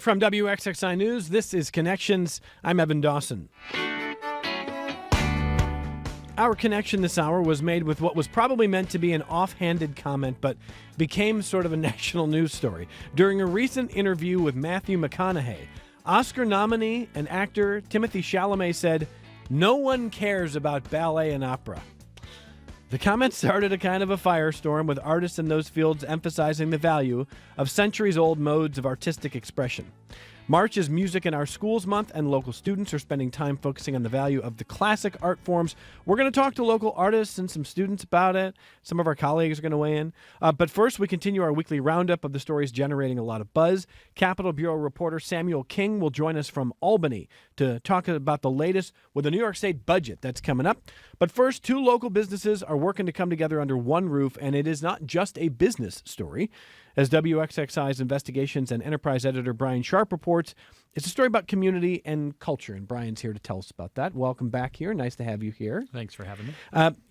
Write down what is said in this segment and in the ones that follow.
From WXXI News, this is Connections. I'm Evan Dawson. Our connection this hour was made with what was probably meant to be an offhanded comment, but became sort of a national news story. During a recent interview with Matthew McConaughey, Oscar nominee and actor Timothée Chalamet said, "No one cares about ballet and opera." The comment started a kind of a firestorm, with artists in those fields emphasizing the value of centuries-old modes of artistic expression. March is Music in Our Schools Month, and local students are spending time focusing on the value of the classic art forms. We're going to talk to local artists and some students about it. Some of our colleagues are going to weigh in. But first, we continue our weekly roundup of the stories generating a lot of buzz. Capitol Bureau reporter Samuel King will join us from Albany to talk about the latest with the New York State budget that's coming up. But first, two local businesses are working to come together under one roof, and it is not just a business story. As WXXI's investigations and enterprise editor Brian Sharp reports, it's a story about community and culture, and Brian's here to tell us about that. Welcome back here. Nice to have you here. Thanks for having me.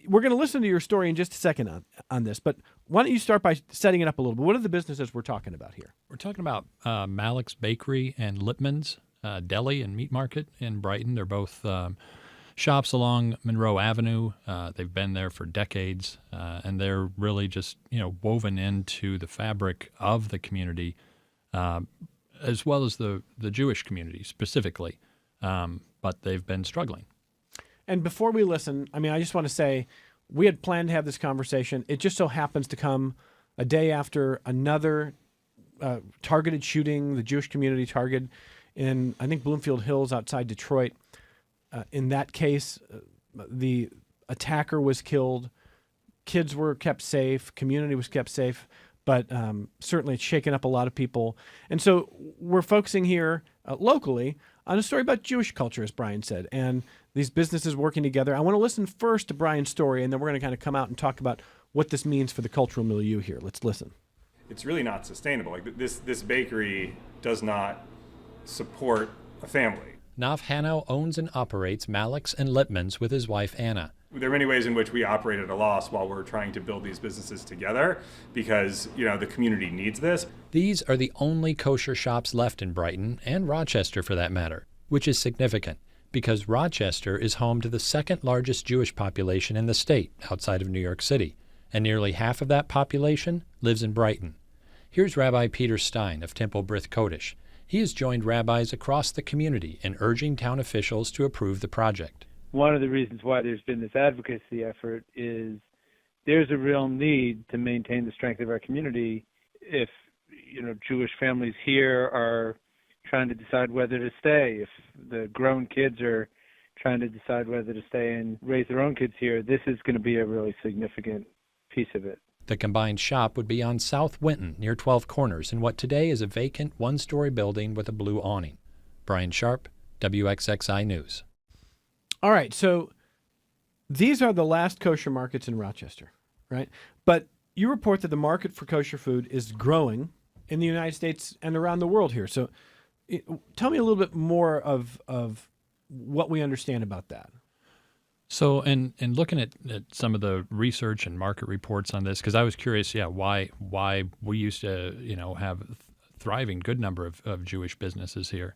We're going to listen to your story in just a second on this, but why don't you start by setting it up a little bit? What are the businesses we're talking about here? We're talking about Malek's Bakery and Lipman's Deli and Meat Market in Brighton. They're both shops along Monroe Avenue. They've been there for decades, and they're really just woven into the fabric of the community, as well as the Jewish community specifically. But they've been struggling. And before we listen, I just want to say we had planned to have this conversation. It just so happens to come a day after another targeted shooting, the Jewish community target in, I think, Bloomfield Hills outside Detroit. In that case, the attacker was killed, kids were kept safe, community was kept safe, but certainly it's shaken up a lot of people. And so we're focusing here locally on a story about Jewish culture, as Brian said, and these businesses working together. I want to listen first to Brian's story, and then we're going to kind of come out and talk about what this means for the cultural milieu here. Let's listen. It's really not sustainable. Like this bakery does not support a family. Nav Hanau owns and operates Malek's and Lipman's with his wife, Anna. There are many ways in which we operate at a loss while we're trying to build these businesses together because, the community needs this. These are the only kosher shops left in Brighton, and Rochester for that matter, which is significant because Rochester is home to the second largest Jewish population in the state outside of New York City, and nearly half of that population lives in Brighton. Here's Rabbi Peter Stein of Temple B'rith Kodesh. He has joined rabbis across the community in urging town officials to approve the project. One of the reasons why there's been this advocacy effort is there's a real need to maintain the strength of our community. If, Jewish families here are trying to decide whether to stay, if the grown kids are trying to decide whether to stay and raise their own kids here, this is going to be a really significant piece of it. The combined shop would be on South Winton near 12 Corners in what today is a vacant one-story building with a blue awning. Brian Sharp, WXXI News. All right, so these are the last kosher markets in Rochester, right? But you report that the market for kosher food is growing in the United States and around the world here. So tell me a little bit more of what we understand about that. So, in looking at some of the research and market reports on this, because I was curious, why we used to, have a thriving good number of Jewish businesses here,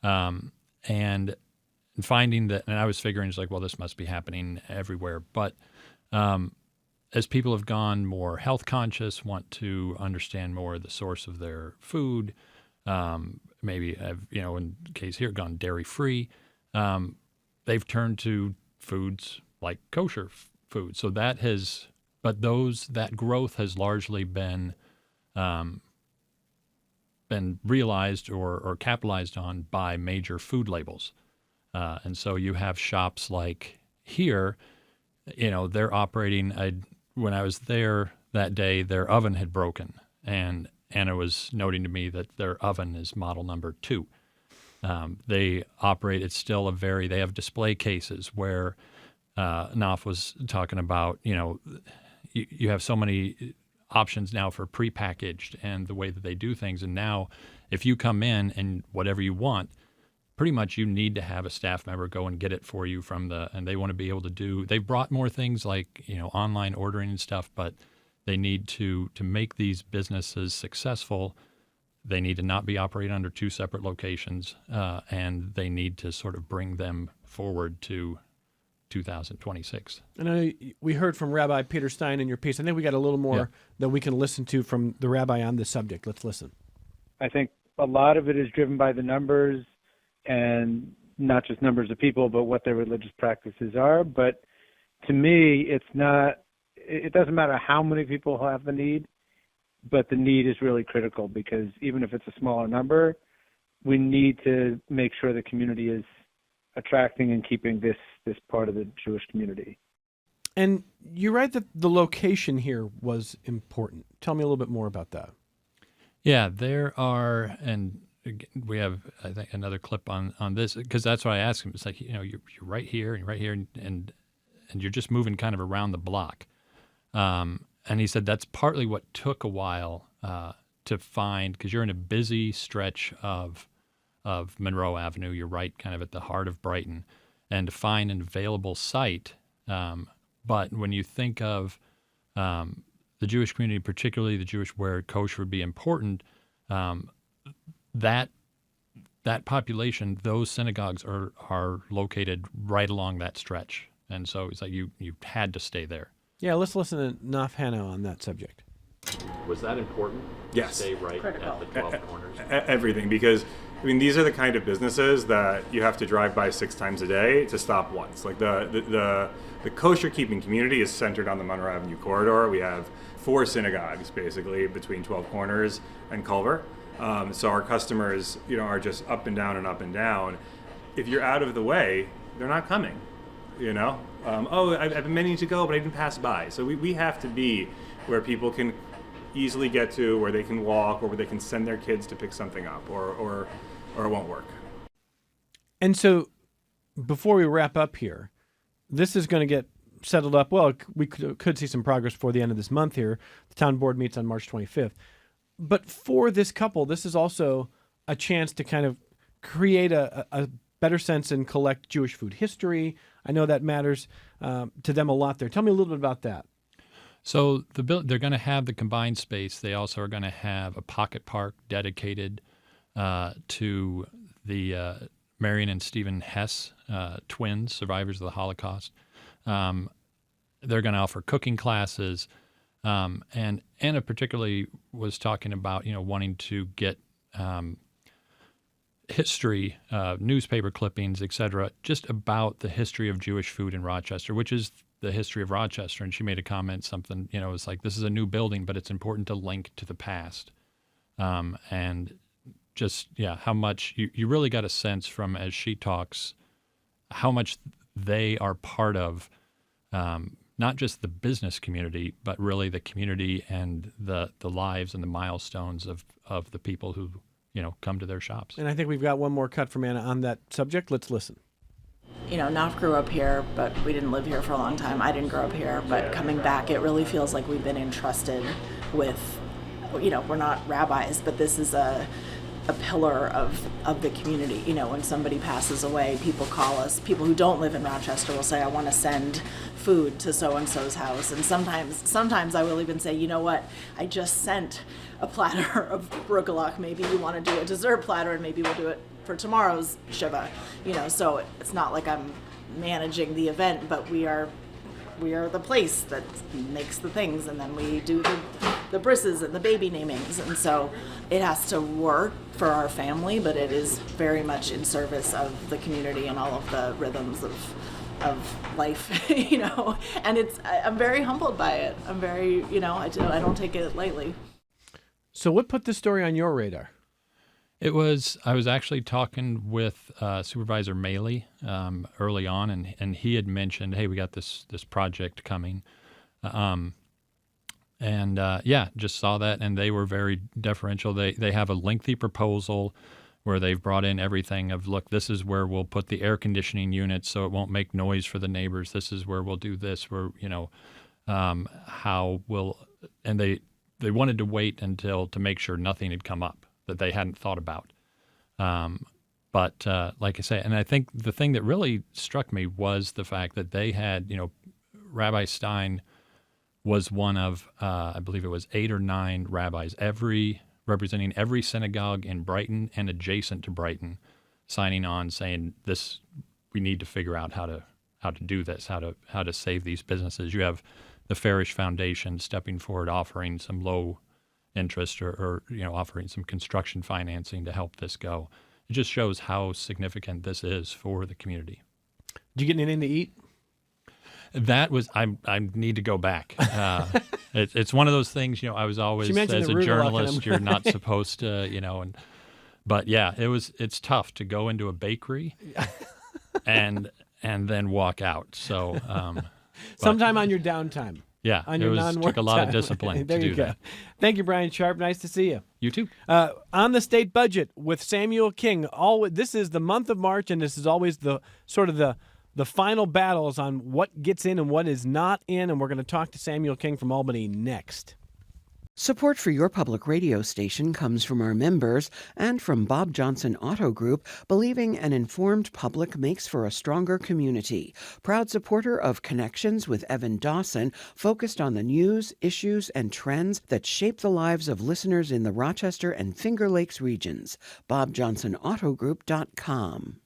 and finding that, and I was figuring it's like, well, this must be happening everywhere. But as people have gone more health conscious, want to understand more the source of their food, maybe have, in the case here, gone dairy free, they've turned to foods like kosher food. So that growth has largely been realized or capitalized on by major food labels. And so you have shops like here, they're operating, when I was there that day, their oven had broken. And Anna was noting to me that their oven is model number 2. They operate, they have display cases where Naf was talking about, you have so many options now for prepackaged and the way that they do things. And now if you come in and whatever you want, pretty much you need to have a staff member go and get it for you and they want to be able to they've brought more things like, online ordering and stuff, but they need to make these businesses successful. they need to not be operating under two separate locations, and they need to sort of bring them forward to 2026. And I know we heard from Rabbi Peter Stein in your piece. I think we got a little more that we can listen to from the rabbi on this subject. Let's listen. I think a lot of it is driven by the numbers, and not just numbers of people, but what their religious practices are. But to me, it doesn't matter how many people have the need, but the need is really critical, because even if it's a smaller number, we need to make sure the community is attracting and keeping this part of the Jewish community. And you write that the location here was important. Tell me a little bit more about that. Yeah, there are, and we have, I think, another clip on this, because that's what I asked him. It's like, you're right here, and you're right here, and you're just moving kind of around the block. And he said that's partly what took a while to find, because you're in a busy stretch of Monroe Avenue. You're right kind of at the heart of Brighton, and to find an available site. But when you think of the Jewish community, particularly the Jewish where kosher would be important, that population, those synagogues are located right along that stretch. And so it's like you had to stay there. Yeah, let's listen to Naf Hannah on that subject. Was that important? Yes. Stay right Critical. at the 12 corners. Everything, because these are the kind of businesses that you have to drive by 6 times a day to stop once. Like the kosher keeping community is centered on the Monroe Avenue corridor. We have 4 synagogues basically between 12 Corners and Culver. So our customers, are just up and down and up and down. If you're out of the way, they're not coming. I've been meaning to go, but I didn't pass by. So we have to be where people can easily get to, where they can walk, or where they can send their kids to pick something up, or it won't work. And so before we wrap up here, this is going to get settled up. Well, we could see some progress before the end of this month here. The town board meets on March 25th. But for this couple, this is also a chance to kind of create a better sense and collect Jewish food history. I know that matters to them a lot there. Tell me a little bit about that. So they're going to have the combined space. They also are going to have a pocket park dedicated to the Marion and Stephen Hess twins, survivors of the Holocaust. They're going to offer cooking classes. And Anna particularly was talking about, wanting to get history, newspaper clippings, et cetera, just about the history of Jewish food in Rochester, which is the history of Rochester. And she made a comment, something, it's like, this is a new building, but it's important to link to the past. And just, how much you really got a sense from, as she talks, how much they are part of not just the business community, but really the community and the lives and the milestones of the people who, come to their shops. And I think we've got one more cut from Anna on that subject. Let's listen. Naf grew up here, but we didn't live here for a long time. I didn't grow up here, but coming back, it really feels like we've been entrusted with, we're not rabbis, but this is a pillar of the community. When somebody passes away, people call us. People who don't live in Rochester will say, I want to send food to so-and-so's house. And sometimes I will even say, you know what, I just sent a platter of rugelach. Maybe you want to do a dessert platter, and maybe we'll do it for tomorrow's Shiva. So it's not like I'm managing the event, but we are the place that makes the things, and then we do the brisses and the baby namings. And so it has to work for our family, but it is very much in service of the community and all of the rhythms of life, and I'm very humbled by it. I'm very, I don't take it lightly. So what put this story on your radar? I was actually talking with Supervisor Malek early on, and he had mentioned, hey, we got this project coming. Just saw that, and they were very deferential. They have a lengthy proposal where they've brought in everything of, look, this is where we'll put the air conditioning units so it won't make noise for the neighbors. This is where we'll do this, where, how we'll, and they wanted to wait until to make sure nothing had come up that they hadn't thought about. But like I say, and I think the thing that really struck me was the fact that they had, Rabbi Stein was one of, I believe it was 8 or 9 rabbis. Every representing every synagogue in Brighton and adjacent to Brighton, signing on saying this, we need to figure out how to do this, how to save these businesses. You have the Farish Foundation stepping forward, offering some low interest or offering some construction financing to help this go. It just shows how significant this is for the community. Did you get anything to eat? That was I need to go back. It's one of those things. I was always as a journalist, you're not supposed to, but yeah, it's tough to go into a bakery and then walk out. So sometime on your downtime. Yeah, on your non-work took a lot time. of discipline There to you do go. that. Thank you, Brian Sharp. Nice to see you. You too. On the state budget with Samuel King. This is the month of March, and this is always the sort of the final battles on what gets in and what is not in, and we're going to talk to Samuel King from Albany next. Support for your public radio station comes from our members and from Bob Johnson Auto Group, believing an informed public makes for a stronger community. Proud supporter of Connections with Evan Dawson, focused on the news, issues, and trends that shape the lives of listeners in the Rochester and Finger Lakes regions. BobJohnsonAutoGroup.com.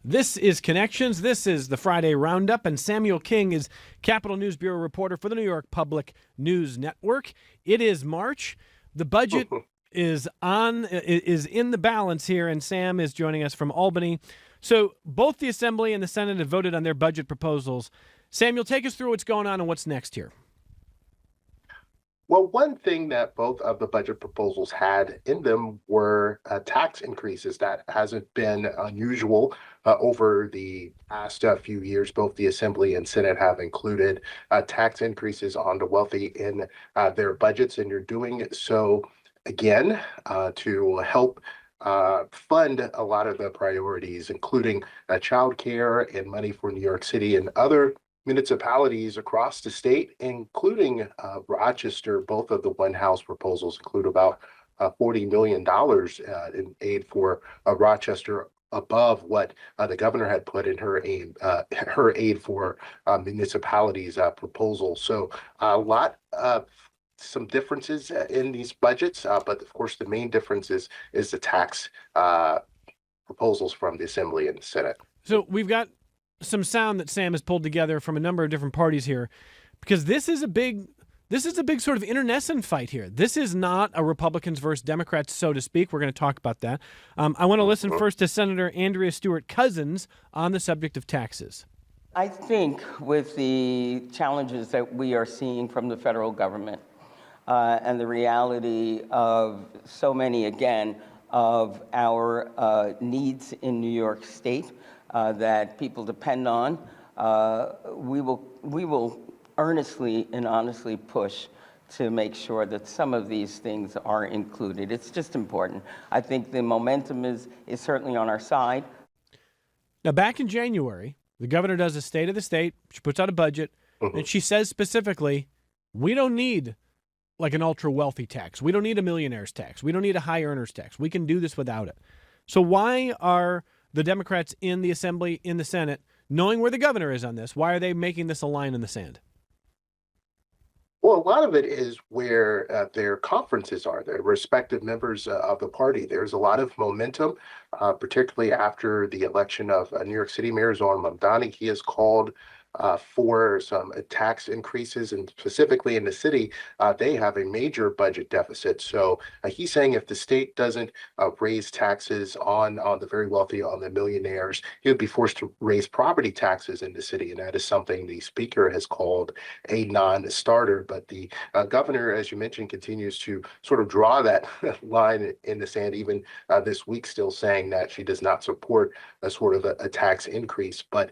This is Connections. This is the Friday Roundup, and Samuel King is Capitol News Bureau reporter for the New York Public News Network. It is March. The budget is in the balance here, and Sam is joining us from Albany. So both the Assembly and the Senate have voted on their budget proposals. Samuel, take us through what's going on and what's next here. Well, one thing that both of the budget proposals had in them were tax increases. That hasn't been unusual over the past few years. Both the Assembly and Senate have included tax increases on the wealthy in their budgets, and you're doing so again to help fund a lot of the priorities, including child care and money for New York City and other municipalities across the state, including Rochester. Both of the one House proposals include about $40 million in aid for Rochester, above what the governor had put in her aid for municipalities proposal. So a lot of some differences in these budgets, but of course the main difference is the tax proposals from the Assembly and the Senate. So we've got some sound that Sam has pulled together from a number of different parties here, because this is a big sort of internecine fight here. This is not a Republicans versus Democrats, so to speak. We're going to talk about that. I want to listen first to Senator Andrea Stewart-Cousins on the subject of taxes. I think with the challenges that we are seeing from the federal government and the reality of so many, again, of our needs in New York State, that people depend on, we will earnestly and honestly push to make sure that some of these things are included. It's just important. I think the momentum is certainly on our side. Now, back in January, the governor does a state of the state. She puts out a budget, and she says specifically, we don't need like an ultra-wealthy tax. We don't need a millionaire's tax. We don't need a high earner's tax. We can do this without it. So why are the Democrats in the Assembly, in the Senate, knowing where the governor is on this, why are they making this a line in the sand? Well, a lot of it is where their conferences are, their respective members of the party. There's a lot of momentum, particularly after the election of New York City Mayor Zohran Mamdani. He has called for some tax increases, and specifically in the city, they have a major budget deficit. So he's saying if the state doesn't raise taxes on the very wealthy, on the millionaires, he would be forced to raise property taxes in the city, and that is something the speaker has called a non-starter. But the governor, as you mentioned, continues to sort of draw that line in the sand, even this week, still saying that she does not support a sort of a tax increase. But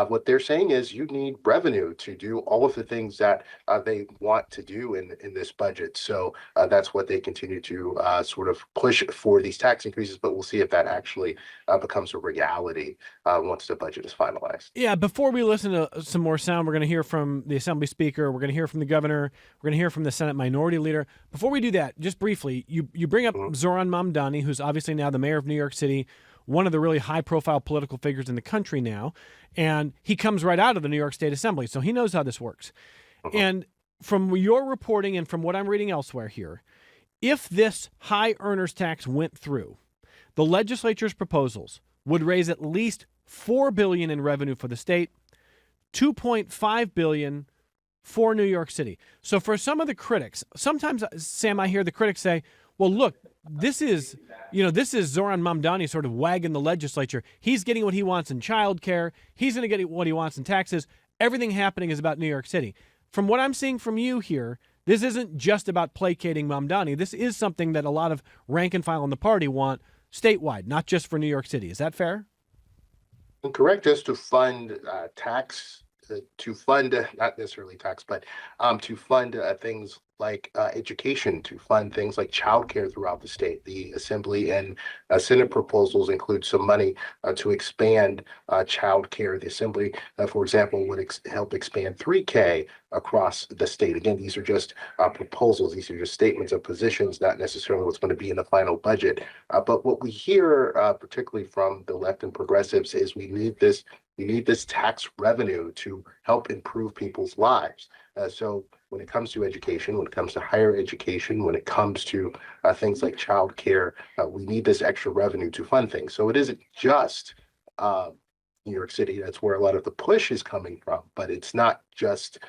what they're saying is you need revenue to do all of the things that they want to do in this budget. So that's what they continue to sort of push for, these tax increases. But we'll see if that actually becomes a reality once the budget is finalized. Yeah, before we listen to some more sound, we're going to hear from the Assembly Speaker. We're going to hear from the governor. We're going to hear from the Senate Minority Leader. Before we do that, just briefly, you bring up Zohran Mamdani, who's obviously now the mayor of New York City, one of the really high-profile political figures in the country now, and he comes right out of the New York State Assembly, so he knows how this works. And from your reporting and from what I'm reading elsewhere here, If this high earners tax went through, the legislature's proposals would raise at least $4 billion in revenue for the state, $2.5 billion for New York City. So for some of the critics, sometimes, Sam, I hear the critics say, well, look, this is Zoran Mamdani sort of wagging the legislature. He's getting what he wants in childcare. He's going to get what he wants in taxes. Everything happening is about New York City. From what I'm seeing from you here, this isn't just about placating Mamdani. This is something that a lot of rank and file in the party want statewide, not just for New York City. Is that fair? Correct, just to fund to fund not necessarily tax, but to fund things like education, to fund things like childcare throughout the state. The Assembly and Senate proposals include some money to expand childcare. The Assembly, for example, would help expand 3K across the state. Again, these are just proposals. These are just statements of positions, not necessarily what's going to be in the final budget. But what we hear, particularly from the left and progressives, is we need this tax revenue to help improve people's lives. So when it comes to education, when it comes to higher education, when it comes to things like childcare, we need this extra revenue to fund things. So it isn't just New York City. That's where a lot of the push is coming from. But it's not just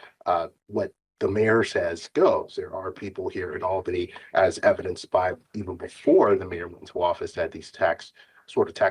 what the mayor says goes. There are people here in Albany, as evidenced by even before the mayor went into office, that these tax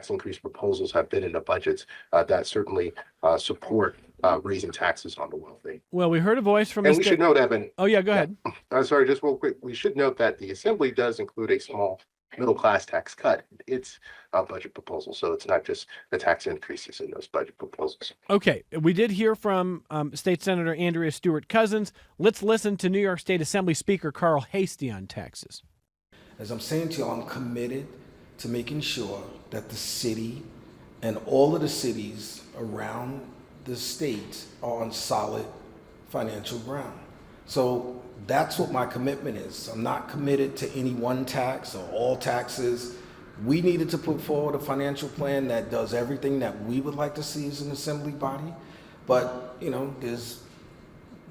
increase proposals have been in the budgets that certainly support raising taxes on the wealthy. Well, we heard a voice from and we should note, Evan. Oh, yeah, go ahead. Sorry, just real quick. We should note that the Assembly does include a small middle-class tax cut. It's a budget proposal, so it's not just the tax increases in those budget proposals. Okay, we did hear from State Senator Andrea Stewart-Cousins. Let's listen to New York State Assembly Speaker Carl Hastie on taxes. As I'm saying to you, I'm committed to making sure that the city and all of the cities around the state are on solid financial ground. So that's what my commitment is. I'm not committed to any one tax or all taxes. We needed to put forward a financial plan that does everything that we would like to see as an assembly body. But, there's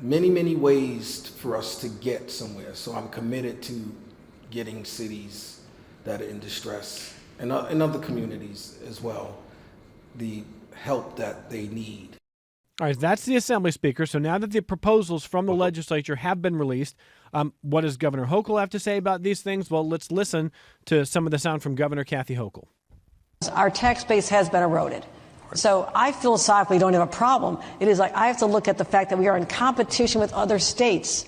many ways for us to get somewhere. So I'm committed to getting cities that are in distress and other communities as well the help that they need. All right, that's the Assembly Speaker. So now that the proposals from the legislature have been released, what does Governor Hochul have to say about these things? Well, let's listen to some of the sound from Governor Kathy Hochul. Our tax base has been eroded. So I philosophically don't have a problem. It is like I have to look at the fact that we are in competition with other states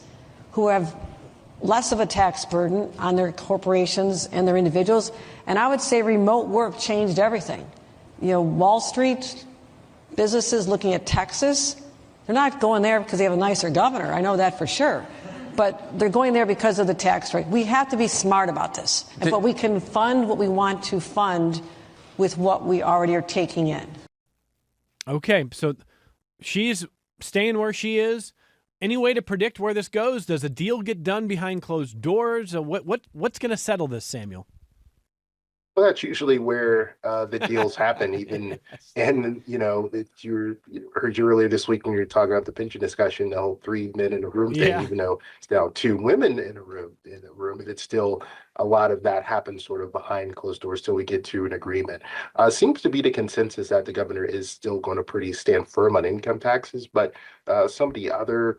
who have less of a tax burden on their corporations and their individuals. And I would say remote work changed everything. Wall Street, businesses looking at Texas, they're not going there because they have a nicer governor. I know that for sure. But they're going there because of the tax rate. We have to be smart about this. But we can fund what we want to fund with what we already are taking in. Okay, so she's staying where she is. Any way to predict where this goes? Does a deal get done behind closed doors? What's going to settle this, Samuel? Well, that's usually where the deals happen. And you heard you earlier this week when you were talking about the pension discussion, the whole 3 men in a room thing. Even though it's now 2 women in a room, and it's still a lot of that happens sort of behind closed doors till we get to an agreement. Seems to be the consensus that the governor is still going to stand firm on income taxes, but some of the other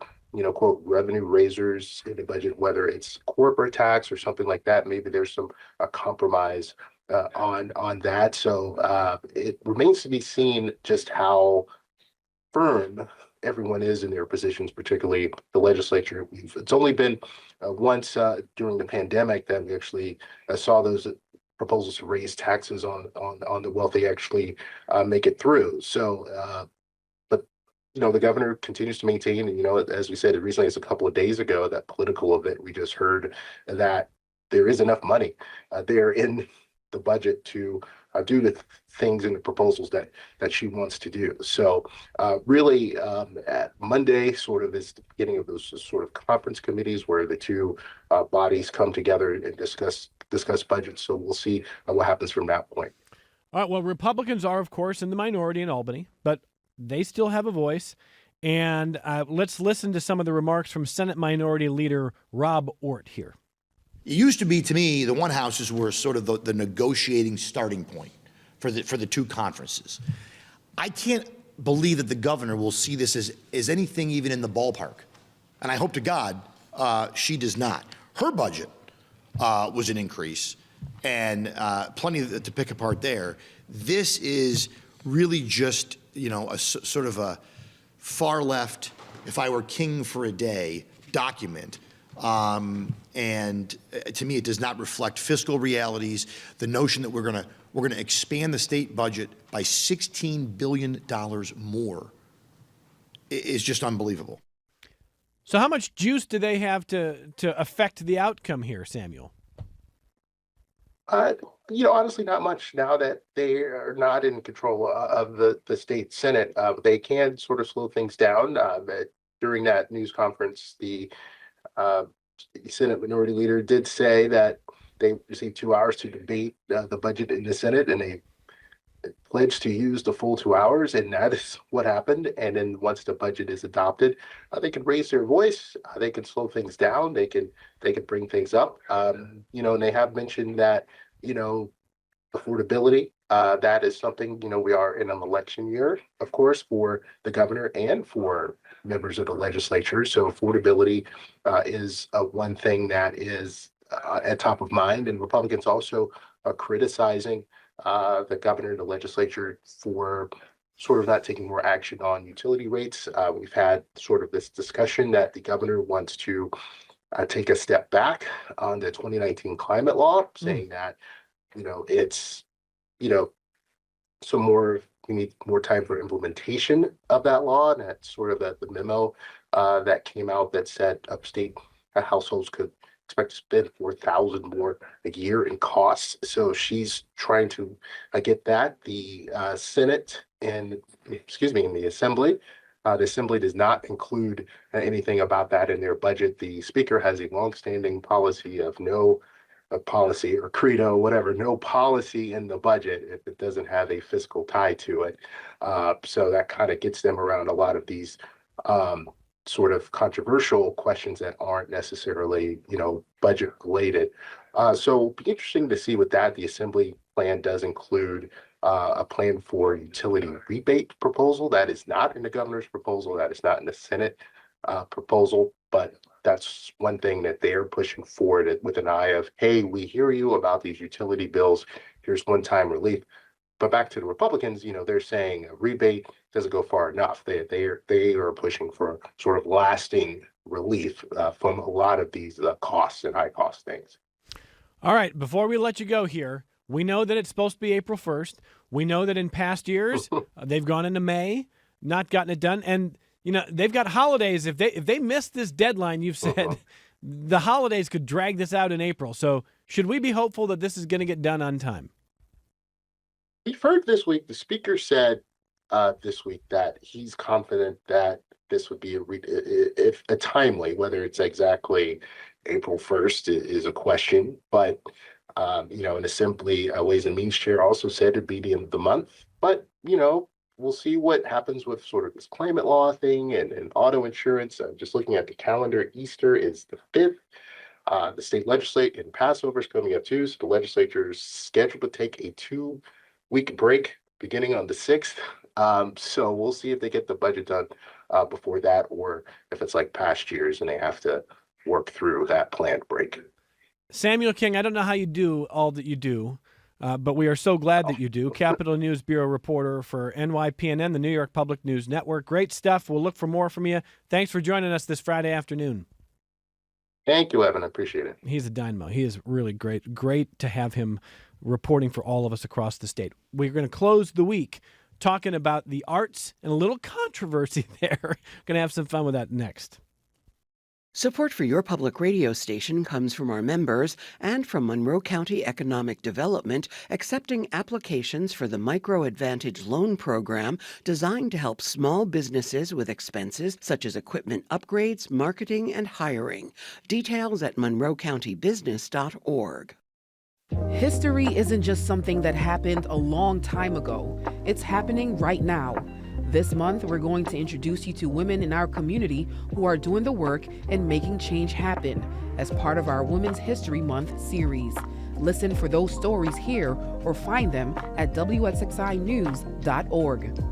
quote, revenue raisers in the budget, whether it's corporate tax or something like that, maybe there's some compromise on that. So it remains to be seen just how firm everyone is in their positions, particularly the legislature. It's only been once during the pandemic that we actually saw those proposals to raise taxes on the wealthy actually make it through. So, but the governor continues to maintain, and as we said, recently, as a couple of days ago, that political event, we just heard that there is enough money there in the budget to do the things and the proposals that she wants to do. So really at Monday sort of is the beginning of those sort of conference committees where the two bodies come together and discuss budgets. So we'll see what happens from that point. All right. Well, Republicans are, of course, in the minority in Albany, but they still have a voice. And let's listen to some of the remarks from Senate Minority Leader Rob Ort here. It used to be, to me, the one houses were sort of the negotiating starting point for the two conferences. I can't believe that the governor will see this as anything even in the ballpark. And I hope to God she does not. Her budget was an increase, and plenty to pick apart there. This is really just, a sort of a far left, if I were king for a day document. And to me, it does not reflect fiscal realities. The notion that we're going to expand the state budget by $16 billion more is just unbelievable. So how much juice do they have to affect the outcome here, Samuel? Honestly, not much now that they are not in control of the state Senate. They can sort of slow things down. During that news conference, the Senate Minority Leader did say that they received 2 hours to debate the budget in the Senate, and they pledged to use the full 2 hours, and that is what happened. And then once the budget is adopted, they can raise their voice, they can slow things down, they can bring things up. And they have mentioned that affordability. That is something, we are in an election year, of course, for the governor and for members of the legislature. So affordability is one thing that is at top of mind. And Republicans also are criticizing the governor and the legislature for sort of not taking more action on utility rates. We've had sort of this discussion that the governor wants to take a step back on the 2019 climate law, saying that, it's, we need more time for implementation of that law. And that's sort of the memo that came out that said upstate households could expect to spend $4,000 more a year in costs. So she's trying to get that. The Senate and, in the Assembly. The Assembly does not include anything about that in their budget. The Speaker has a longstanding policy of no policy or credo, whatever, no policy in the budget if it doesn't have a fiscal tie to it. So that kind of gets them around a lot of these sort of controversial questions that aren't necessarily, budget related. So it'll be interesting to see with that. The Assembly plan does include a plan for utility rebate proposal. That is not in the governor's proposal. That is not in the Senate proposal, but that's one thing that they're pushing forward with an eye of, hey, we hear you about these utility bills. Here's one-time relief. But back to the Republicans, they're saying a rebate doesn't go far enough. They are pushing for sort of lasting relief from a lot of these costs and high-cost things. All right, before we let you go here, we know that it's supposed to be April 1st. We know that in past years, they've gone into May, not gotten it done. And, they've got holidays. If they miss this deadline, you've said the holidays could drag this out in April. So should we be hopeful that this is going to get done on time? We've heard this week, the Speaker said this week that he's confident that this would be a timely, whether it's exactly April 1st is a question, but and Assembly Ways and Means Chair also said it'd be the end of the month. But, we'll see what happens with sort of this climate law thing and auto insurance. Just looking at the calendar, Easter is the 5th. The state legislature and Passover is coming up too. So the legislature is scheduled to take a 2-week break beginning on the 6th. So we'll see if they get the budget done before that, or if it's like past years and they have to work through that planned break. Samuel King, I don't know how you do all that you do, but we are so glad that you do. Capitol News Bureau reporter for NYPNN, the New York Public News Network. Great stuff. We'll look for more from you. Thanks for joining us this Friday afternoon. Thank you, Evan. I appreciate it. He's a dynamo. He is really great. Great to have him reporting for all of us across the state. We're going to close the week talking about the arts and a little controversy there. Going to have some fun with that next. Support for your public radio station comes from our members and from Monroe County Economic Development, accepting applications for the Micro Advantage Loan Program designed to help small businesses with expenses such as equipment upgrades, marketing, and hiring. Details at monroecountybusiness.org. History isn't just something that happened a long time ago. It's happening right now. This month, we're going to introduce you to women in our community who are doing the work and making change happen as part of our Women's History Month series. Listen for those stories here or find them at WXXInews.org.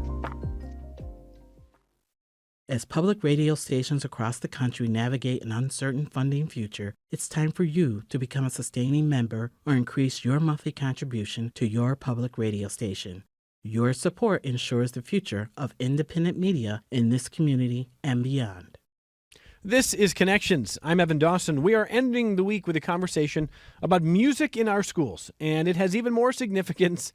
As public radio stations across the country navigate an uncertain funding future, it's time for you to become a sustaining member or increase your monthly contribution to your public radio station. Your support ensures the future of independent media in this community and beyond. This is Connections. I'm Evan Dawson. We are ending the week with a conversation about music in our schools, and it has even more significance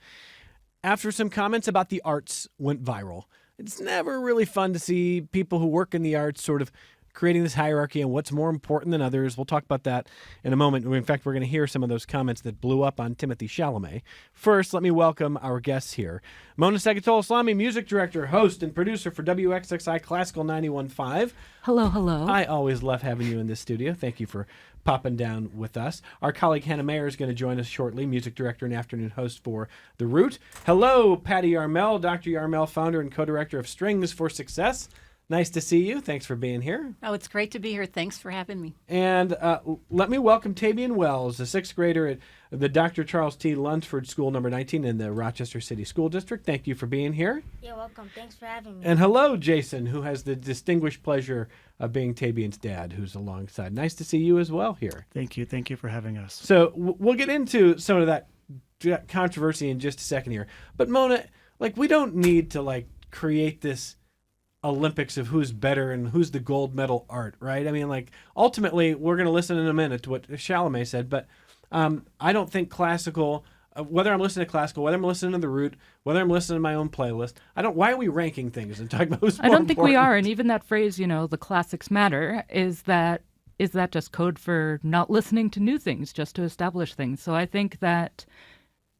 after some comments about the arts went viral. It's never really fun to see people who work in the arts sort of creating this hierarchy and what's more important than others. We'll talk about that in a moment. In fact, we're going to hear some of those comments that blew up on Timothée Chalamet. First, let me welcome our guests here. Mona Seghatoleslami, music director, host, and producer for WXXI Classical 91.5. Hello, hello. I always love having you in this studio. Thank you for popping down with us. Our colleague Hannah Maier is going to join us shortly, music director and afternoon host for The Root. Hello, Patty Yarmel, Dr. Yarmel, founder and co-director of Strings for Success. Nice to see you. Thanks for being here. Oh, it's great to be here. Thanks for having me. And let me welcome Tabian Wells, a sixth grader at the Dr. Charles T. Lunsford School number 19 in the Rochester City School District. Thank you for being here. You're welcome. Thanks for having me. And hello, Jason, who has the distinguished pleasure of being Tabian's dad, who's alongside. Nice to see you as well here. Thank you. Thank you for having us. So we'll get into some of that controversy in just a second here. But Mona, we don't need to create this Olympics of who's better and who's the gold medal art, right? I mean, ultimately, we're going to listen in a minute to what Chalamet said, but I don't think classical, whether I'm listening to classical, whether I'm listening to The Root, whether I'm listening to my own playlist, why are we ranking things and talking about who's more I don't think important? we are, and even that phrase, the classics matter, is that just code for not listening to new things, just to establish things? So I think that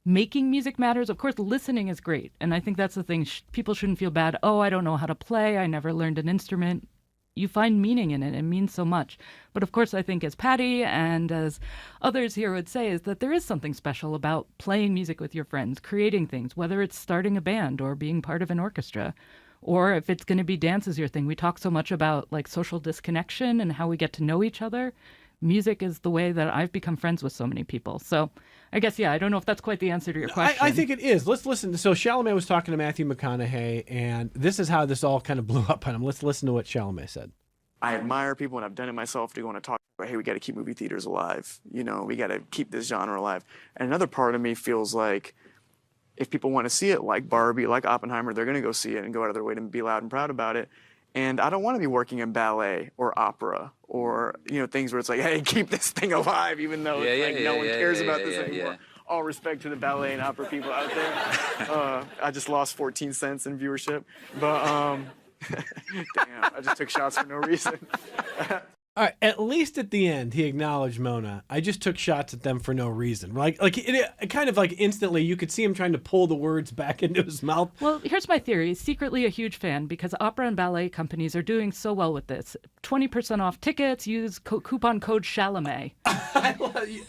making music matters. Of course, listening is great. And I think that's the thing. People shouldn't feel bad. Oh, I don't know how to play. I never learned an instrument. You find meaning in it. It means so much. But of course, I think as Patty and as others here would say, is that there is something special about playing music with your friends, creating things, whether it's starting a band or being part of an orchestra, or if it's going to be dance is your thing. We talk so much about social disconnection and how we get to know each other. Music is the way that I've become friends with so many people. So I guess, I don't know if that's quite the answer to your question. I think it is. Let's listen. So Chalamet was talking to Matthew McConaughey, and this is how this all kind of blew up on him. Let's listen to what Chalamet said. I admire people, and I've done it myself, to go on and talk about, hey, we got to keep movie theaters alive. We got to keep this genre alive. And another part of me feels like if people want to see it like Barbie, like Oppenheimer, they're going to go see it and go out of their way to be loud and proud about it. And I don't want to be working in ballet or opera or, things where it's like, hey, keep this thing alive, even though no one cares about this anymore. Yeah. All respect to the ballet and opera people out there. I just lost 14 cents in viewership. But, damn, I just took shots for no reason. All right, at least at the end, he acknowledged Mona. I just took shots at them for no reason. It kind of instantly, you could see him trying to pull the words back into his mouth. Well, here's my theory. He's secretly a huge fan because opera and ballet companies are doing so well with this. 20% off tickets, use coupon code Chalamet.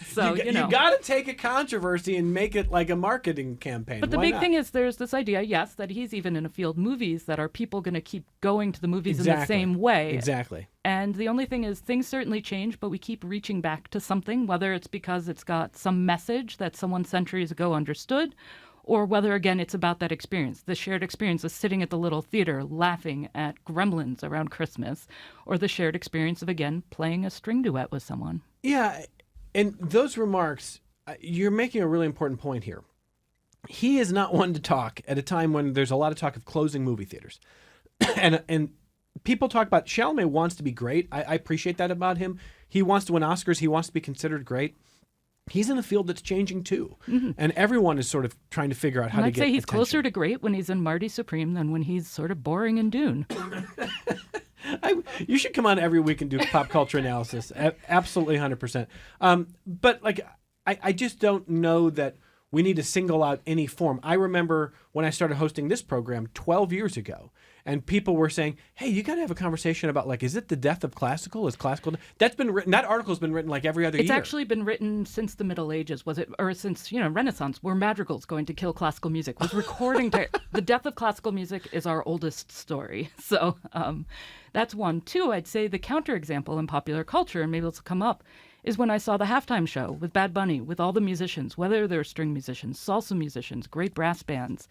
So, you got to take a controversy and make it like a marketing campaign. But the big thing is there's this idea, yes, that he's even in a field movies that are people going to keep going to the movies in the same way. Exactly. And the only thing is things certainly change, but we keep reaching back to something, whether it's because it's got some message that someone centuries ago understood, or whether, again, it's about that experience, the shared experience of sitting at the little theater laughing at gremlins around Christmas, or the shared experience of, again, playing a string duet with someone. Yeah, and those remarks, you're making a really important point here. He is not one to talk at a time when there's a lot of talk of closing movie theaters. and people talk about Chalamet wants to be great. I appreciate that about him. He wants to win Oscars. He wants to be considered great. He's in a field that's changing too. Mm-hmm. And everyone is sort of trying to figure out how to get I'd say he's attention. closer to great when he's in Marty Supreme than when he's sort of boring in Dune. You should come on every week and do pop culture analysis. Absolutely 100%. But I just don't know that we need to single out any form. I remember when I started hosting this program 12 years ago, and people were saying, hey, you got to have a conversation about, like, is it the death of classical? Is classical? That's been written, that article's been written like every other year. It's actually been written since the Middle Ages, or since, Renaissance, were madrigals going to kill classical music? Was recording the death of classical music is our oldest story. So that's one. Two, I'd say the counterexample in popular culture, and maybe it'll come up, is when I saw the halftime show with Bad Bunny, with all the musicians, whether they're string musicians, salsa musicians, great brass bands,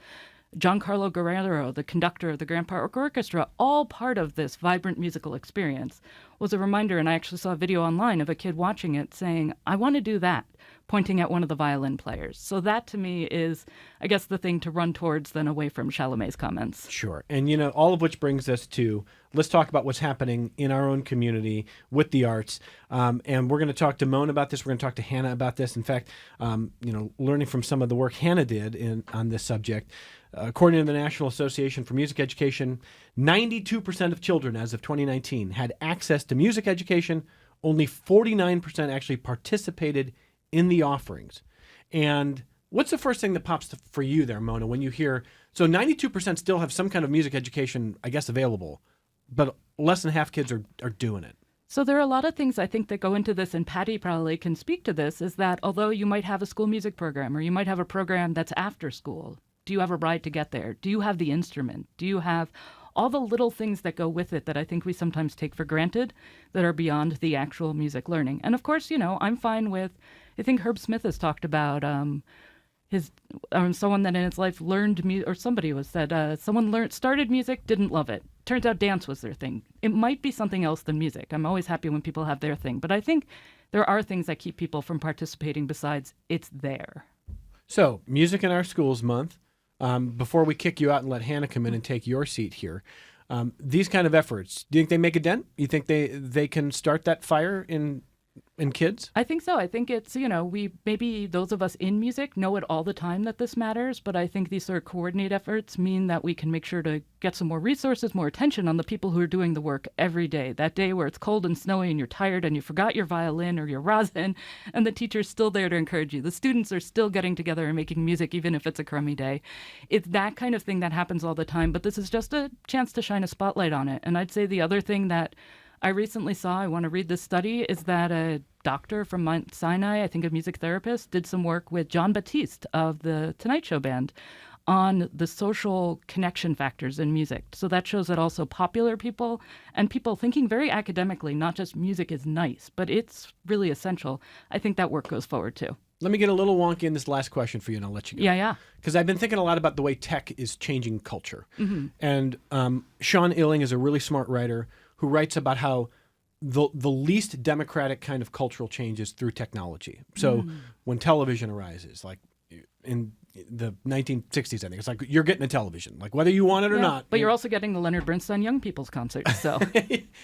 Giancarlo Guerrero, the conductor of the Grand Park Orchestra, all part of this vibrant musical experience, was a reminder. And I actually saw a video online of a kid watching it saying, I want to do that, pointing at one of the violin players. So that to me is, I guess, the thing to run towards than away from Chalamet's comments. Sure. And, all of which brings us to, let's talk about what's happening in our own community with the arts. And we're going to talk to Mona about this. We're going to talk to Hannah about this. In fact, learning from some of the work Hannah did on this subject, according to the National Association for Music Education, 92% of children as of 2019 had access to music education. Only 49% actually participated in the offerings. And what's the first thing that pops for you there, Mona, when you hear, so 92% still have some kind of music education, I guess, available, but less than half kids are doing it? So there are a lot of things I think that go into this, and Patty probably can speak to this, is that although you might have a school music program or you might have a program that's after school, do you have a ride to get there? Do you have the instrument? Do you have all the little things that go with it that I think we sometimes take for granted that are beyond the actual music learning? And of course, I'm fine with, I think Herb Smith has talked about someone that in his life learned music, or somebody was said, someone started music, didn't love it. Turns out dance was their thing. It might be something else than music. I'm always happy when people have their thing, but I think there are things that keep people from participating besides it's there. So, Music in Our Schools Month. Before we kick you out and let Hannah come in and take your seat here, these kind of efforts, do you think they make a dent? You think they can start that fire in kids? I think so. I think it's, we maybe those of us in music know it all the time that this matters, but I think these sort of coordinate efforts mean that we can make sure to get some more resources, more attention on the people who are doing the work every day. That day where it's cold and snowy and you're tired and you forgot your violin or your rosin, and the teacher's still there to encourage you. The students are still getting together and making music, even if it's a crummy day. It's that kind of thing that happens all the time, but this is just a chance to shine a spotlight on it. And I'd say the other thing that I recently saw, I want to read this study, is that a doctor from Mount Sinai, I think a music therapist, did some work with John Batiste of the Tonight Show band on the social connection factors in music. So that shows that also popular people and people thinking very academically, not just music is nice, but it's really essential. I think that work goes forward too. Let me get a little wonky in this last question for you, and I'll let you go. Yeah. Because I've been thinking a lot about the way tech is changing culture. Mm-hmm. And Sean Illing is a really smart writer who writes about how the least democratic kind of cultural change is through technology. So when television arises, like in the 1960s, I think, it's like you're getting a television, like whether you want it or not. But you're also getting the Leonard Bernstein Young People's Concert, so.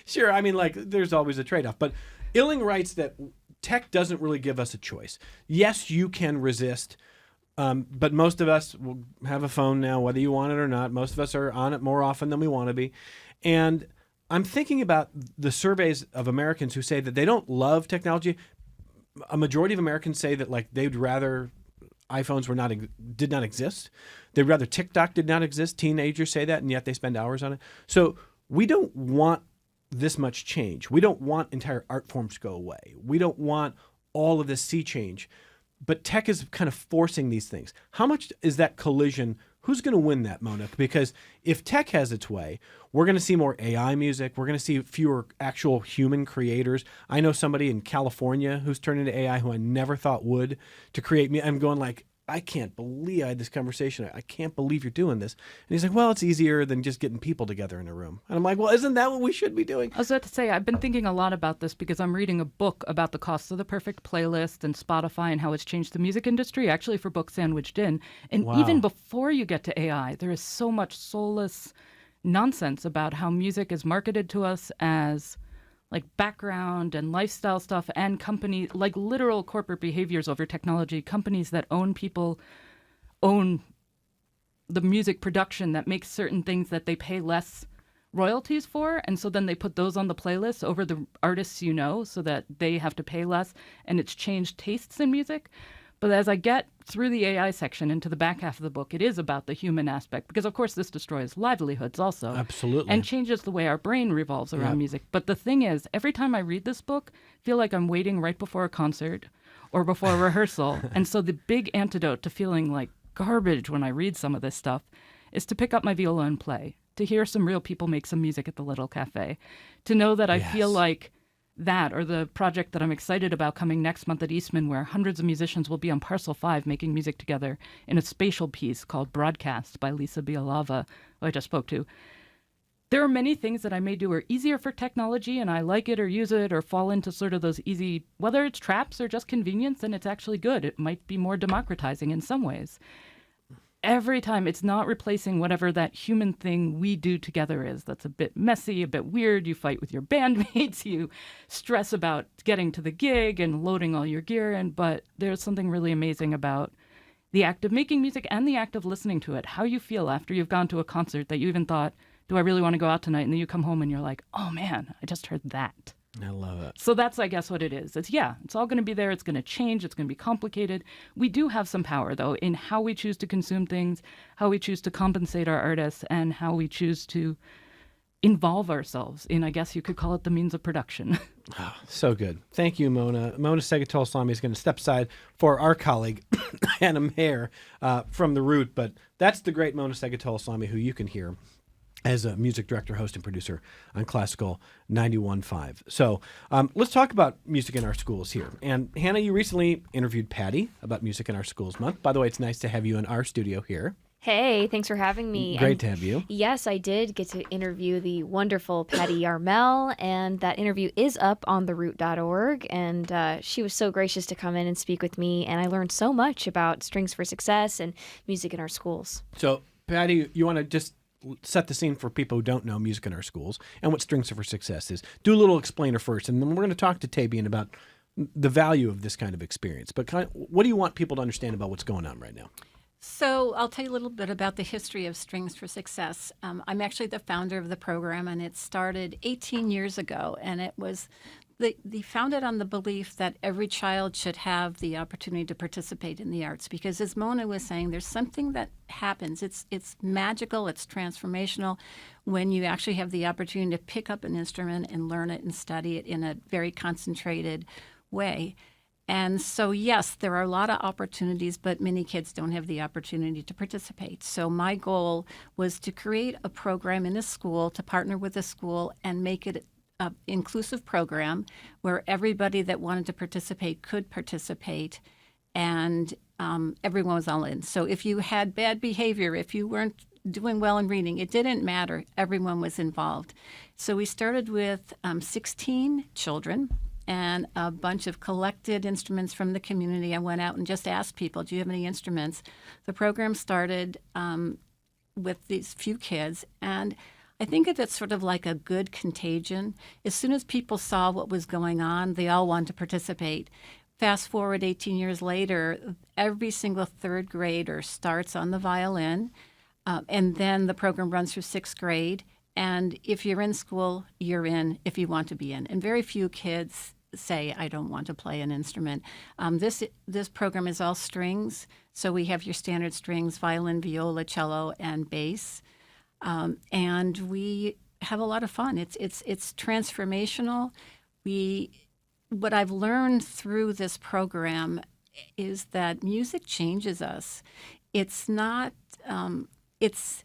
Sure, I mean, like, there's always a trade-off. But Illing writes that tech doesn't really give us a choice. Yes, you can resist, but most of us will have a phone now, whether you want it or not. Most of us are on it more often than we want to be. And I'm thinking about the surveys of Americans who say that they don't love technology. A majority of Americans say that, like, they'd rather iPhones did not exist. They'd rather TikTok did not exist. Teenagers say that, and yet they spend hours on it. So we don't want this much change. We don't want entire art forms to go away. We don't want all of this sea change. But tech is kind of forcing these things. How much is that collision? Who's going to win that, Mona? Because if tech has its way, we're going to see more AI music. We're going to see fewer actual human creators. I know somebody in California who's turned into AI who I never thought would to create me. I'm going like, I can't believe I had this conversation. I can't believe you're doing this. And he's like, well, it's easier than just getting people together in a room. And I'm like, well, isn't that what we should be doing? I was about to say, I've been thinking a lot about this because I'm reading a book about the costs of the perfect playlist and Spotify and how it's changed the music industry, actually for books sandwiched in. And even before you get to AI, there is so much soulless nonsense about how music is marketed to us as like background and lifestyle stuff, and company, like literal corporate behaviors over technology. Companies that own people own the music production that makes certain things that they pay less royalties for. And so then they put those on the playlist over the artists, so that they have to pay less, and it's changed tastes in music. But as I get through the AI section into the back half of the book, it is about the human aspect, because of course this destroys livelihoods also. Absolutely. And changes the way our brain revolves around Yep. music. But the thing is, every time I read this book, I feel like I'm waiting right before a concert or before a rehearsal. And so the big antidote to feeling like garbage when I read some of this stuff is to pick up my viola and play, to hear some real people make some music at the little cafe, to know that I feel like that, or the project that I'm excited about coming next month at Eastman, where hundreds of musicians will be on Parcel 5 making music together in a spatial piece called Broadcast by Lisa Bialava, who I just spoke to. There are many things that I may do are easier for technology, and I like it or use it or fall into sort of those easy, whether it's traps or just convenience, and it's actually good. It might be more democratizing in some ways. Every time, it's not replacing whatever that human thing we do together is. That's a bit messy, a bit weird. You fight with your bandmates, you stress about getting to the gig and loading all your gear in, but there's something really amazing about the act of making music and the act of listening to it, how you feel after you've gone to a concert that you even thought, do I really want to go out tonight? And then you come home and you're like, oh man, I just heard that. I love it. So that's, I guess, what it is. It's all going to be there. It's going to change. It's going to be complicated. We do have some power, though, in how we choose to consume things, how we choose to compensate our artists, and how we choose to involve ourselves in, I guess you could call it, the means of production. Oh, so good. Thank you, Mona. Mona Seghatoleslami is going to step aside for our colleague, Hannah Maier, from The Root. But that's the great Mona Seghatoleslami, who you can hear as a music director, host, and producer on Classical 91.5. So let's talk about music in our schools here. And Hannah, you recently interviewed Patty about Music in Our Schools Month. By the way, it's nice to have you in our studio here. Hey, thanks for having me. Great to have you. Yes, I did get to interview the wonderful Patty Yarmel, and that interview is up on theroot.org. And she was so gracious to come in and speak with me, and I learned so much about Strings for Success and music in our schools. So, Patty, you want to just set the scene for people who don't know music in our schools and what Strings for Success is. Do a little explainer first, and then we're going to talk to Tabian about the value of this kind of experience. But what do you want people to understand about what's going on right now? So I'll tell you a little bit about the history of Strings for Success. I'm actually the founder of the program, and it started 18 years ago, and it was the founded on the belief that every child should have the opportunity to participate in the arts, because as Mona was saying, there's something that happens. It's magical, it's transformational when you actually have the opportunity to pick up an instrument and learn it and study it in a very concentrated way. And so, yes, there are a lot of opportunities, but many kids don't have the opportunity to participate. So my goal was to create a program in a school, to partner with a school and make it an inclusive program where everybody that wanted to participate could participate, and everyone was all in. So if you had bad behavior, if you weren't doing well in reading, it didn't matter. Everyone was involved. So we started with 16 children and a bunch of collected instruments from the community. I went out and just asked people, do you have any instruments? The program started with these few kids, and I think of it sort of like a good contagion. As soon as people saw what was going on, they all wanted to participate. Fast forward 18 years later, every single third grader starts on the violin, and then the program runs through sixth grade. And if you're in school, you're in if you want to be in. And very few kids say, I don't want to play an instrument. This program is all strings. So we have your standard strings, violin, viola, cello, and bass. And we have a lot of fun. It's transformational. What I've learned through this program is that music changes us. It's not, it's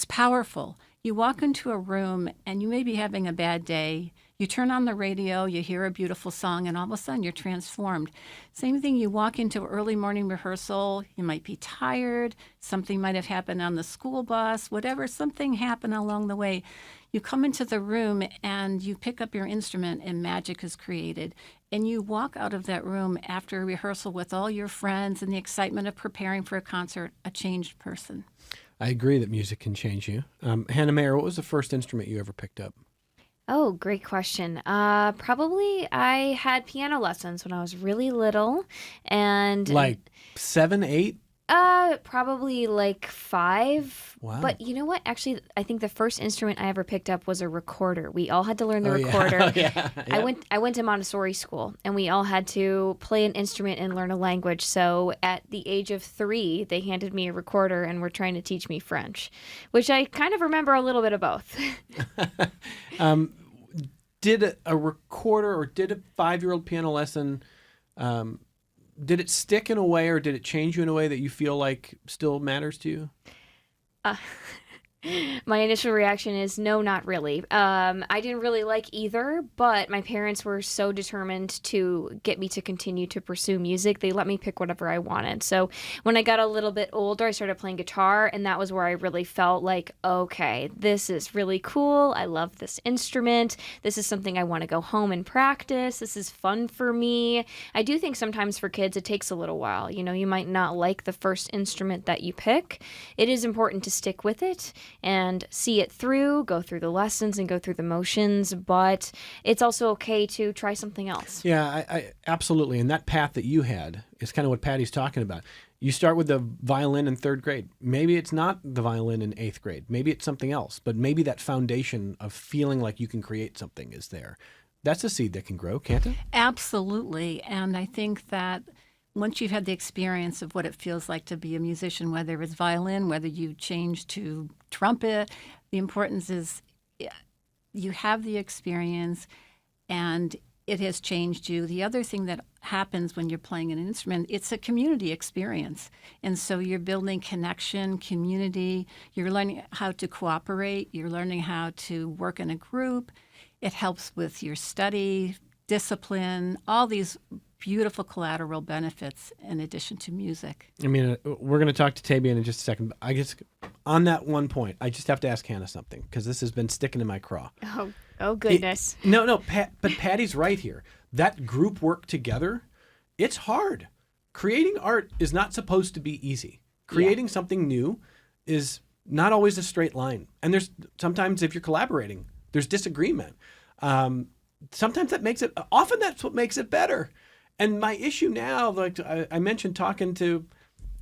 powerful. You walk into a room and you may be having a bad day. You turn on the radio, you hear a beautiful song, and all of a sudden you're transformed. Same thing, you walk into early morning rehearsal, you might be tired, something might have happened on the school bus, whatever, something happened along the way. You come into the room and you pick up your instrument and magic is created. And you walk out of that room after a rehearsal with all your friends and the excitement of preparing for a concert, a changed person. I agree that music can change you. Hannah Maier, what was the first instrument you ever picked up? Oh, great question. Probably I had piano lessons when I was really little, and like 7, 8. Probably like 5. Wow. But you know what? Actually, I think the first instrument I ever picked up was a recorder. We all had to learn the Oh, yeah. recorder. Oh, yeah. I went to Montessori school, and we all had to play an instrument and learn a language. So at the age of 3, they handed me a recorder and were trying to teach me French, which I kind of remember a little bit of both. Did a recorder or did a 5-year-old piano lesson, did it stick in a way or did it change you in a way that you feel like still matters to you? My initial reaction is no, not really. I didn't really like either, but my parents were so determined to get me to continue to pursue music. They let me pick whatever I wanted. So when I got a little bit older, I started playing guitar, and that was where I really felt like, okay, this is really cool. I love this instrument. This is something I want to go home and practice. This is fun for me. I do think sometimes for kids, it takes a little while. You know, you might not like the first instrument that you pick. It is important to stick with it and see it through, go through the lessons and go through the motions, but it's also okay to try something else. Yeah, I absolutely. And that path that you had is kind of what Patty's talking about. You start with the violin in 3rd grade. Maybe it's not the violin in 8th grade. Maybe it's something else, but maybe that foundation of feeling like you can create something is there. That's a seed that can grow, can't it? Absolutely. And I think that once you've had the experience of what it feels like to be a musician, whether it's violin, whether you change to trumpet, the importance is you have the experience and it has changed you. The other thing that happens when you're playing an instrument, it's a community experience. And so you're building connection, community, you're learning how to cooperate, you're learning how to work in a group. It helps with your study, discipline, all these beautiful collateral benefits in addition to music. I mean, we're going to talk to Tabian in just a second. I guess on that one point, I just have to ask Hannah something because this has been sticking in my craw. Oh goodness. But Patty's right here. That group work together, it's hard. Creating art is not supposed to be easy. Creating something new is not always a straight line. And there's sometimes if you're collaborating, there's disagreement. Sometimes often that's what makes it better. And my issue now, like I mentioned talking to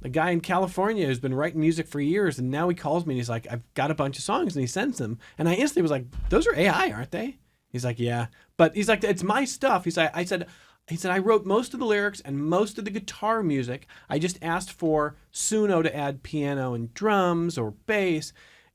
a guy in California who's been writing music for years, and now he calls me and he's like, I've got a bunch of songs, and he sends them. And I instantly was like, those are AI, aren't they? He's like, yeah. But he's like, it's my stuff. He said, I wrote most of the lyrics and most of the guitar music. I just asked for Suno to add piano and drums or bass,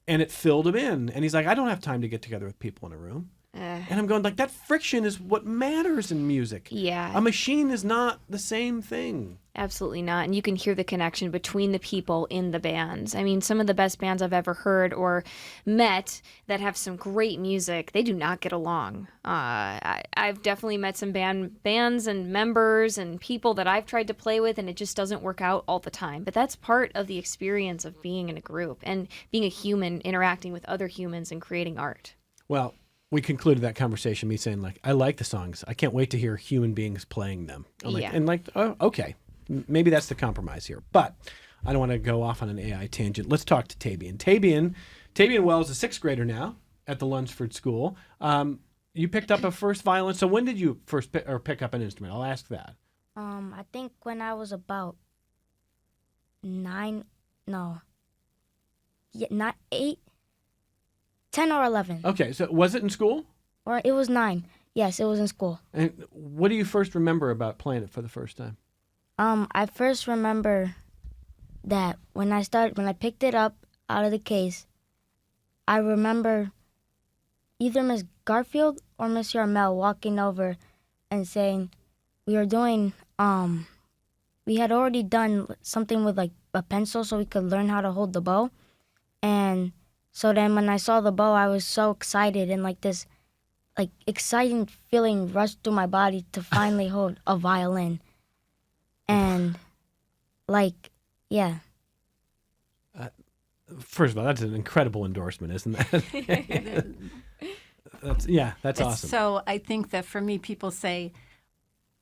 and it filled them in. And he's like, I don't have time to get together with people in a room. And I'm going like, that friction is what matters in music. Yeah. A machine is not the same thing. Absolutely not. And you can hear the connection between the people in the bands. I mean, some of the best bands I've ever heard or met that have some great music, they do not get along. I've definitely met some bands and members and people that I've tried to play with, and it just doesn't work out all the time. But that's part of the experience of being in a group and being a human interacting with other humans and creating art. Well, we concluded that conversation me saying, like, I like the songs. I can't wait to hear human beings playing them. Oh, okay. Maybe that's the compromise here. But I don't want to go off on an AI tangent. Let's talk to Tabian. Tabian Wells is a 6th grader now at the Lunsford School. You picked up a first violin. So when did you first pick up an instrument? I'll ask that. I think when I was about 8, 10 or 11. Okay, so was it in school? Or it was 9. Yes, it was in school. And what do you first remember about playing it for the first time? I first remember that when I picked it up out of the case, I remember either Miss Garfield or Miss Yarmel walking over and saying we had already done something with like a pencil so we could learn how to hold the bow. And so then when I saw the bow, I was so excited, and like this exciting feeling rushed through my body to finally hold a violin. And First of all, that's an incredible endorsement, isn't that? That's awesome. So I think that for me, people say,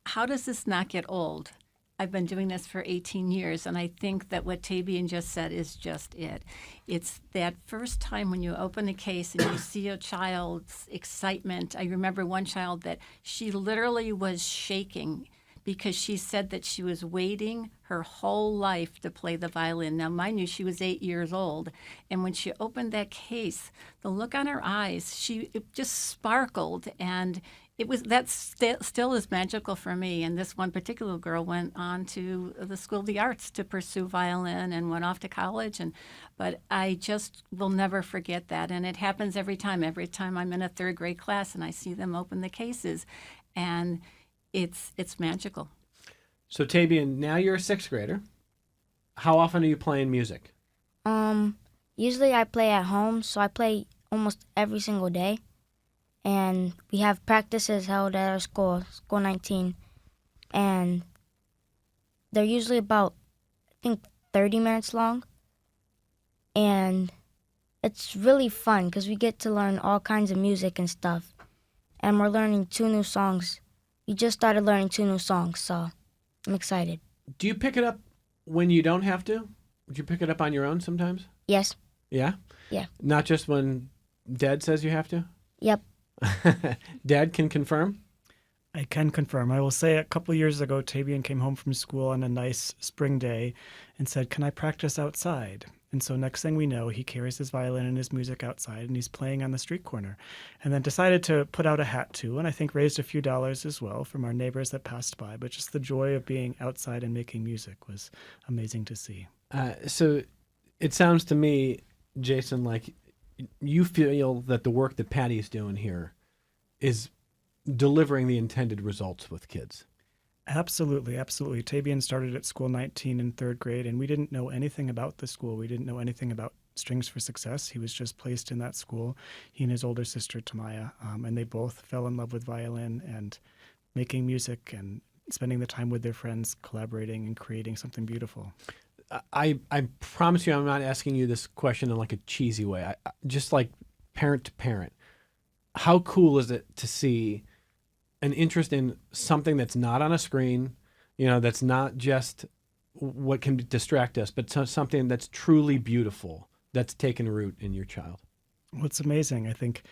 how does this not get old? I've been doing this for 18 years, and I think that what Tabian just said is just it. It's that first time when you open a case and you see a child's excitement. I remember one child that she literally was shaking because she said that she was waiting her whole life to play the violin. Now, mind you, she was 8 years old, and when she opened that case, the look on her eyes, it just sparkled, and still is magical for me. And this one particular girl went on to the School of the Arts to pursue violin and went off to college. But I just will never forget that. And it happens every time. Every time I'm in a third grade class and I see them open the cases, and it's magical. So Tabian, now you're a sixth grader. How often are you playing music? Usually I play at home, so I play almost every single day. And we have practices held at our school, School 19. And they're usually about, I think, 30 minutes long. And it's really fun because we get to learn all kinds of music and stuff. And we're learning 2 new songs. We just started learning 2 new songs, so I'm excited. Do you pick it up when you don't have to? Would you pick it up on your own sometimes? Yes. Yeah? Yeah. Not just when Dad says you have to? Yep. Dad can confirm? I can confirm. I will say a couple years ago, Tabian came home from school on a nice spring day and said, "Can I practice outside?" And so next thing we know, he carries his violin and his music outside, and he's playing on the street corner. And then decided to put out a hat, too, and I think raised a few dollars as well from our neighbors that passed by. But just the joy of being outside and making music was amazing to see. So it sounds to me, Jason, like you feel that the work that Patty's doing here is delivering the intended results with kids. Absolutely, absolutely. Tabian started at School 19 in third grade, and we didn't know anything about the school. We didn't know anything about Strings for Success. He was just placed in that school, he and his older sister, Timothée, and they both fell in love with violin and making music and spending the time with their friends, collaborating and creating something beautiful. I promise you I'm not asking you this question in like a cheesy way. Just like parent to parent. How cool is it to see an interest in something that's not on a screen, that's not just what can distract us, but something that's truly beautiful, that's taken root in your child? Well, it's amazing. I think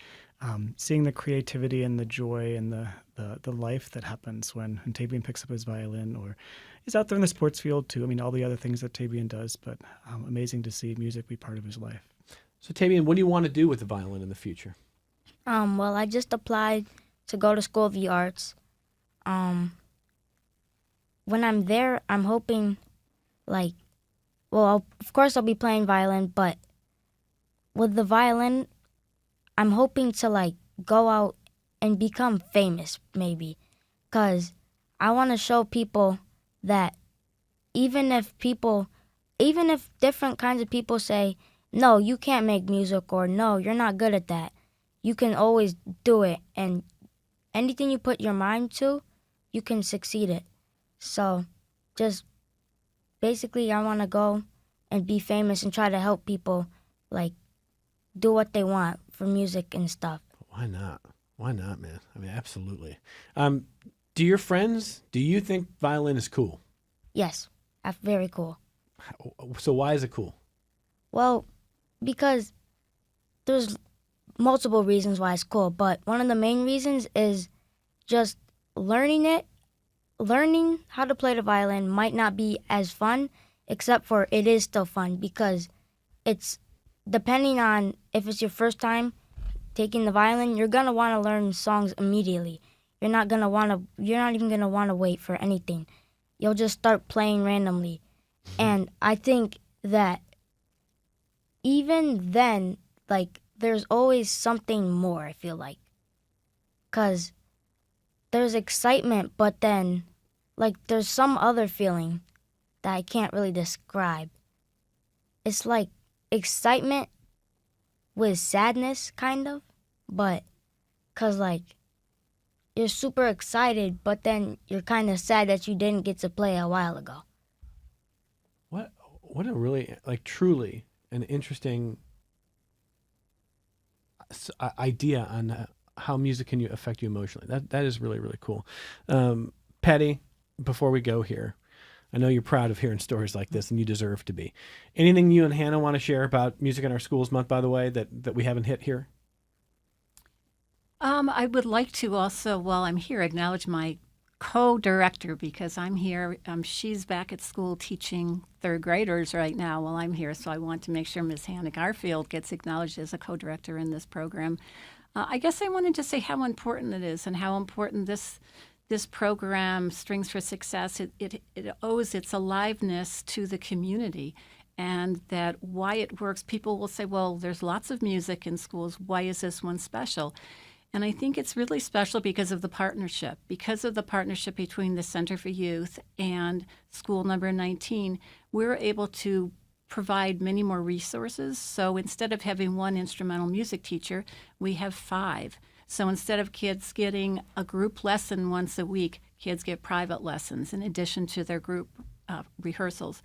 seeing the creativity and the joy and the life that happens when Tabian picks up his violin or is out there in the sports field too. I mean, all the other things that Tabian does, but amazing to see music be part of his life. So Tabian, what do you want to do with the violin in the future? Well, I just applied to go to School of the Arts. When I'm there, I'm hoping, of course I'll be playing violin, but with the violin, I'm hoping to, go out and become famous, maybe. Because I want to show people that even if different kinds of people say, no, you can't make music, or no, you're not good at that, you can always do it, and anything you put your mind to, you can succeed it. So just basically I want to go and be famous and try to help people do what they want for music and stuff. Why not? Why not, man? I mean, absolutely. Do your friends, do you think violin is cool? Yes, that's very cool. So why is it cool? Well, because there's multiple reasons why it's cool, but one of the main reasons is just learning it. Learning how to play the violin might not be as fun, except for it is still fun because it's depending on if it's your first time taking the violin, you're gonna want to learn songs immediately. You're not even gonna want to wait for anything. You'll just start playing randomly. And I think that even then, there's always something more, I feel like. Because there's excitement, but then, there's some other feeling that I can't really describe. It's like excitement with sadness, kind of. But, because, you're super excited, but then you're kind of sad that you didn't get to play a while ago. What a really, truly an interesting idea on how music can affect you emotionally. That is really, really cool. Patty, before we go here, I know you're proud of hearing stories like this, and you deserve to be. Anything you and Hannah want to share about Music in Our Schools Month, by the way, that we haven't hit here? I would like to also, while I'm here, acknowledge my co-director because I'm here. She's back at school teaching third graders right now while I'm here, so I want to make sure Ms. Hannah Garfield gets acknowledged as a co-director in this program. I guess I wanted to say how important it is and how important this program, Strings for Success, it owes its aliveness to the community, and that why it works. People will say, well, there's lots of music in schools. Why is this one special? And I think it's really special because of the partnership between the Center for Youth and School Number 19. We're able to provide many more resources. So instead of having one instrumental music teacher, we have 5. So instead of kids getting a group lesson once a week, kids get private lessons in addition to their group rehearsals.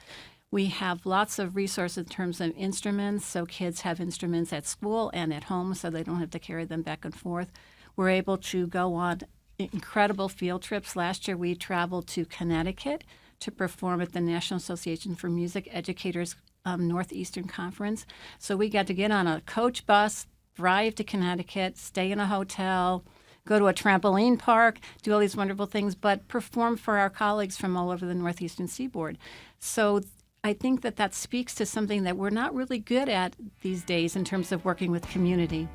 We have lots of resources in terms of instruments, so kids have instruments at school and at home so they don't have to carry them back and forth. We're able to go on incredible field trips. Last year we traveled to Connecticut to perform at the National Association for Music Educators Northeastern Conference. So we got to get on a coach bus, drive to Connecticut, stay in a hotel, go to a trampoline park, do all these wonderful things, but perform for our colleagues from all over the Northeastern Seaboard. So I think that speaks to something that we're not really good at these days in terms of working with community.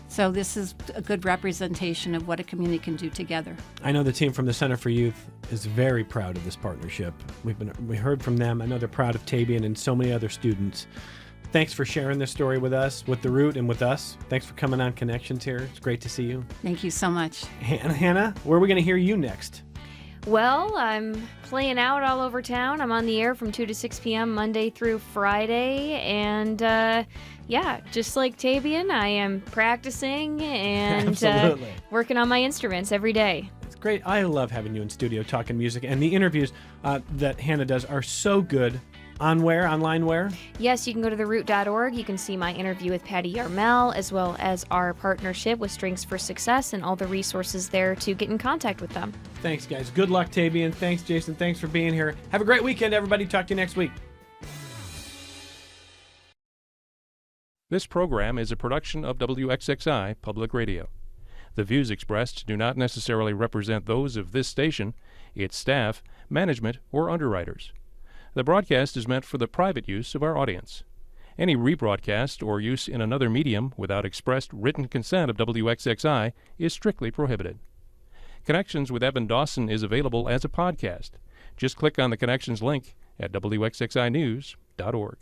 So this is a good representation of what a community can do together. I know the team from the Center for Youth is very proud of this partnership. We heard from them. I know they're proud of Tabian and so many other students. Thanks for sharing this story with us, with The Root, and with us. Thanks for coming on Connections here. It's great to see you. Thank you so much. Hannah, where are we going to hear you next? Well, I'm playing out all over town. I'm on the air from 2 to 6 p.m. Monday through Friday. And just like Tabian, I am practicing and working on my instruments every day. It's great. I love having you in studio talking music. And the interviews that Hannah does are so good. On where? Online where? Yes, you can go to theroot.org. You can see my interview with Patty Yarmel, as well as our partnership with Strings for Success and all the resources there to get in contact with them. Thanks, guys. Good luck, Tabian. Thanks, Jason. Thanks for being here. Have a great weekend, everybody. Talk to you next week. This program is a production of WXXI Public Radio. The views expressed do not necessarily represent those of this station, its staff, management, or underwriters. The broadcast is meant for the private use of our audience. Any rebroadcast or use in another medium without expressed written consent of WXXI is strictly prohibited. Connections with Evan Dawson is available as a podcast. Just click on the Connections link at WXXInews.org.